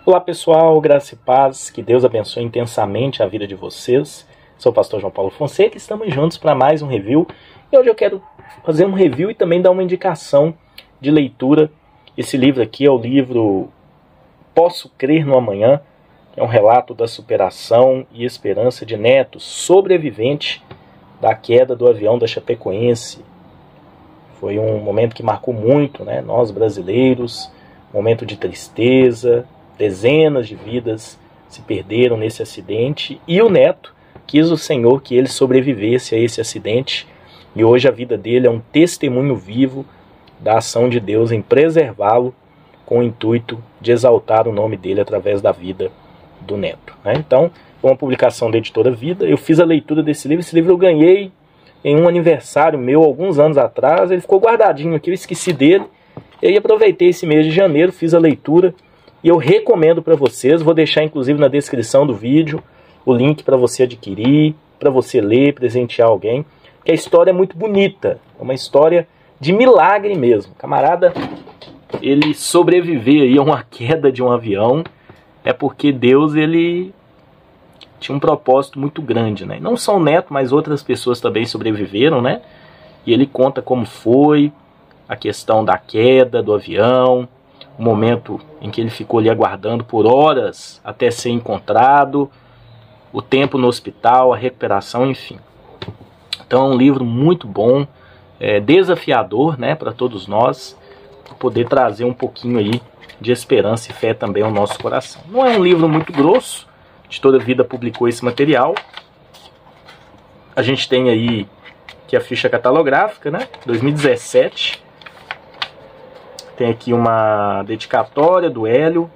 Olá pessoal, graça e paz, que Deus abençoe intensamente a vida de vocês. Sou o pastor João Paulo Fonseca e estamos juntos para mais um review. E hoje eu quero fazer um review e também dar uma indicação de leitura. Esse livro aqui é o livro Posso Crer no Amanhã, que é um relato da superação e esperança de Neto, sobrevivente da queda do avião da Chapecoense. Foi um momento que marcou muito, né, nós brasileiros, momento de tristeza. Dezenas de vidas se perderam nesse acidente e o Neto quis o Senhor que ele sobrevivesse a esse acidente e hoje a vida dele é um testemunho vivo da ação de Deus em preservá-lo com o intuito de exaltar o nome dele através da vida do Neto, né? Então, foi uma publicação da editora Vida. Eu fiz a leitura desse livro. Esse livro eu ganhei em um aniversário meu alguns anos atrás. Ele ficou guardadinho aqui, eu esqueci dele. E aí aproveitei esse mês de janeiro, fiz a leitura. E eu recomendo para vocês, vou deixar inclusive na descrição do vídeo o link para você adquirir, para você ler, presentear alguém, que a história é muito bonita, é uma história de milagre mesmo. Camarada, ele sobreviver aí a uma queda de um avião é porque Deus, ele tinha um propósito muito grande, né? Não só o Neto, mas outras pessoas também sobreviveram, né? E ele conta como foi a questão da queda do avião, o momento em que ele ficou ali aguardando por horas até ser encontrado, o tempo no hospital, a recuperação, enfim. Então é um livro muito bom, desafiador, né, para todos nós, poder trazer um pouquinho aí de esperança e fé também ao nosso coração. Não é um livro muito grosso, de Toda Vida publicou esse material. A gente tem aí que a ficha catalográfica, né, 2017. Tem aqui uma dedicatória do Hélio,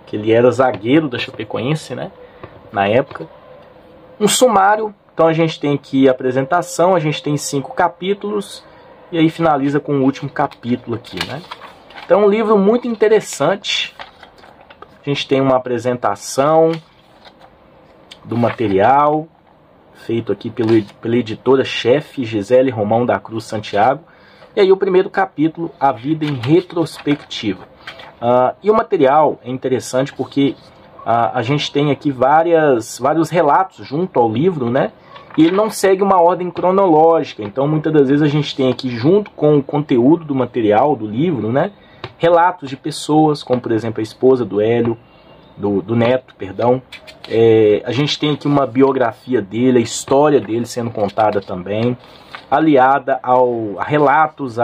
que ele era zagueiro da Chapecoense, né, na época. Um sumário, então a gente tem aqui a apresentação, a gente tem 5 capítulos, e aí finaliza com o último capítulo aqui, né. Então é um livro muito interessante. A gente tem uma apresentação do material, feito aqui pela editora-chefe Gisele Romão da Cruz Santiago. E aí o primeiro capítulo, A Vida em Retrospectiva. E o material é interessante porque a gente tem aqui vários relatos junto ao livro, né? E ele não segue uma ordem cronológica. Então muitas das vezes a gente tem aqui junto com o conteúdo do material, do livro, né? Relatos de pessoas, como por exemplo a esposa do Hélio, do Neto, perdão. A gente tem aqui uma biografia dele, a história dele sendo contada também, aliada a relatos,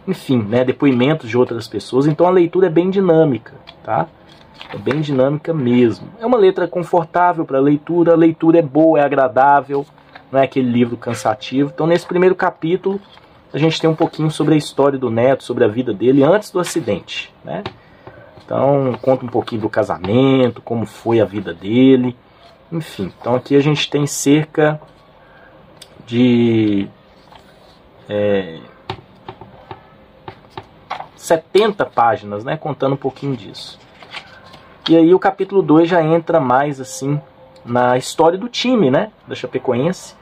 enfim, né, depoimentos de outras pessoas. Então a leitura é bem dinâmica, tá? É bem dinâmica mesmo. É uma letra confortável para leitura, a leitura é boa, é agradável, não é aquele livro cansativo. Então nesse primeiro capítulo a gente tem um pouquinho sobre a história do Neto, sobre a vida dele antes do acidente, né? Então conta um pouquinho do casamento, como foi a vida dele, enfim. Então aqui a gente tem cerca de 70 páginas, né, contando um pouquinho disso. E aí o capítulo 2 já entra mais assim na história do time, né, da Chapecoense,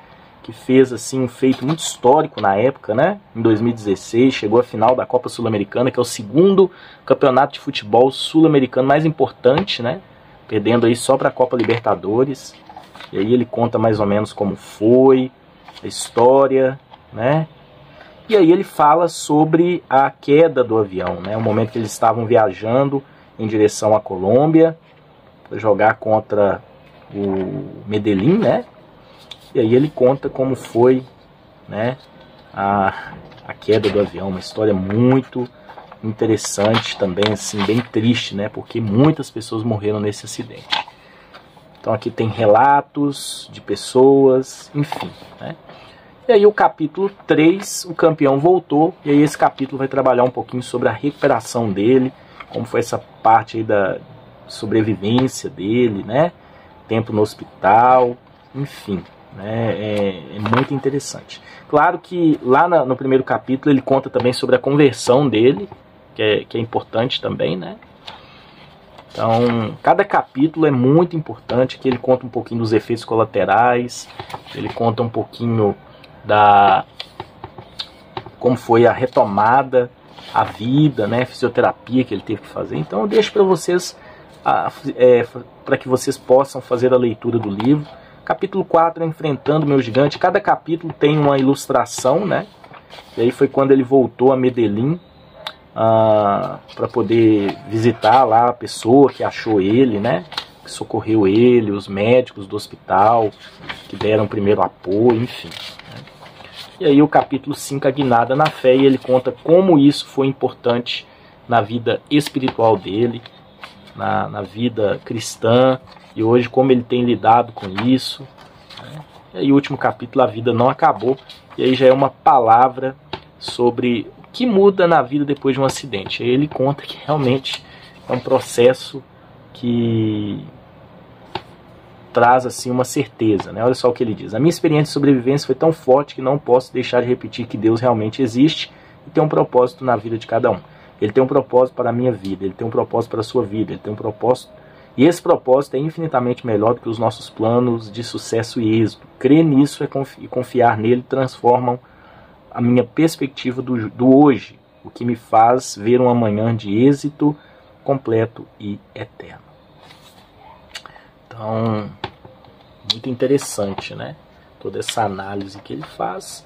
que fez assim um feito muito histórico na época, né? Em 2016 chegou à final da Copa Sul-Americana, que é o segundo campeonato de futebol sul-americano mais importante, né? Perdendo aí só para a Copa Libertadores. E aí ele conta mais ou menos como foi a história, né? E aí ele fala sobre a queda do avião, né? O momento que eles estavam viajando em direção à Colômbia para jogar contra o Medellín, né? E aí ele conta como foi, né, a queda do avião, uma história muito interessante também, assim, bem triste, né? Porque muitas pessoas morreram nesse acidente. Então aqui tem relatos de pessoas, enfim, né? E aí o capítulo 3, o campeão voltou, e aí esse capítulo vai trabalhar um pouquinho sobre a recuperação dele, como foi essa parte aí da sobrevivência dele, né? Tempo no hospital, enfim, né? É muito interessante. Claro que lá no primeiro capítulo ele conta também sobre a conversão dele, que é importante também, né? Então, cada capítulo é muito importante, que ele conta um pouquinho dos efeitos colaterais, ele conta um pouquinho como foi a retomada a vida, né, fisioterapia que ele teve que fazer. Então eu deixo para vocês, para que vocês possam fazer a leitura do livro. Capítulo 4 é Enfrentando o Meu Gigante. Cada capítulo tem uma ilustração, né? E aí foi quando ele voltou a Medellín para poder visitar lá a pessoa que achou ele, né? Que socorreu ele, os médicos do hospital que deram primeiro apoio, enfim. Né? E aí o capítulo 5, A Guinada na Fé, e ele conta como isso foi importante na vida espiritual dele, na vida cristã, e hoje como ele tem lidado com isso. Né? E aí o último capítulo, A Vida Não Acabou, e aí já é uma palavra sobre o que muda na vida depois de um acidente. Aí ele conta que realmente é um processo que traz assim uma certeza, né? Olha só o que ele diz: a minha experiência de sobrevivência foi tão forte que não posso deixar de repetir que Deus realmente existe e tem um propósito na vida de cada um. Ele tem um propósito para a minha vida, ele tem um propósito para a sua vida, ele tem um propósito, e esse propósito é infinitamente melhor do que os nossos planos de sucesso e êxito. Crer nisso e confiar nele transformam a minha perspectiva do hoje, o que me faz ver um amanhã de êxito completo e eterno. Então, muito interessante, né? Toda essa análise que ele faz.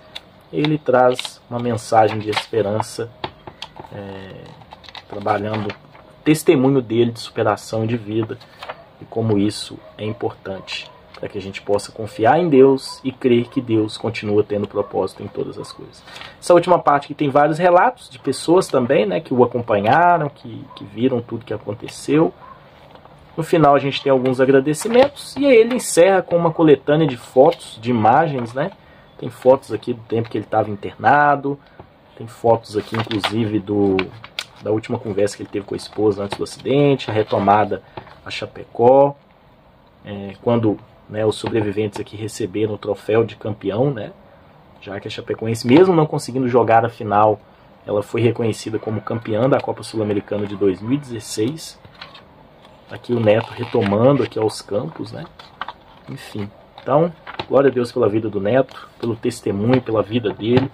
Ele traz uma mensagem de esperança, trabalhando o testemunho dele de superação e de vida, e como isso é importante para que a gente possa confiar em Deus e crer que Deus continua tendo propósito em todas as coisas. Essa última parte aqui tem vários relatos de pessoas também, né, que o acompanharam, que viram tudo que aconteceu. No final a gente tem alguns agradecimentos, e aí ele encerra com uma coletânea de fotos, de imagens, né? Tem fotos aqui do tempo que ele estava internado, tem fotos aqui inclusive da última conversa que ele teve com a esposa antes do acidente, a retomada a Chapecó, quando, né, os sobreviventes aqui receberam o troféu de campeão, né? Já que a Chapecoense, mesmo não conseguindo jogar a final, ela foi reconhecida como campeã da Copa Sul-Americana de 2016. Aqui o Neto retomando aqui aos campos, né? Enfim, então, glória a Deus pela vida do Neto, pelo testemunho, pela vida dele.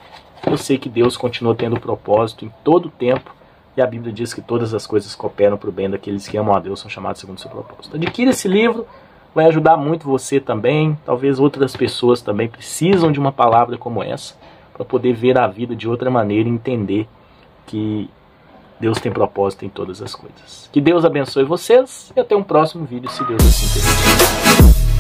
Eu sei que Deus continua tendo propósito em todo o tempo, e a Bíblia diz que todas as coisas cooperam para o bem daqueles que amam a Deus, são chamados segundo o seu propósito. Adquira esse livro, vai ajudar muito você também. Talvez outras pessoas também precisam de uma palavra como essa, para poder ver a vida de outra maneira e entender que Deus tem propósito em todas as coisas. Que Deus abençoe vocês e até um próximo vídeo, se Deus assim permitir.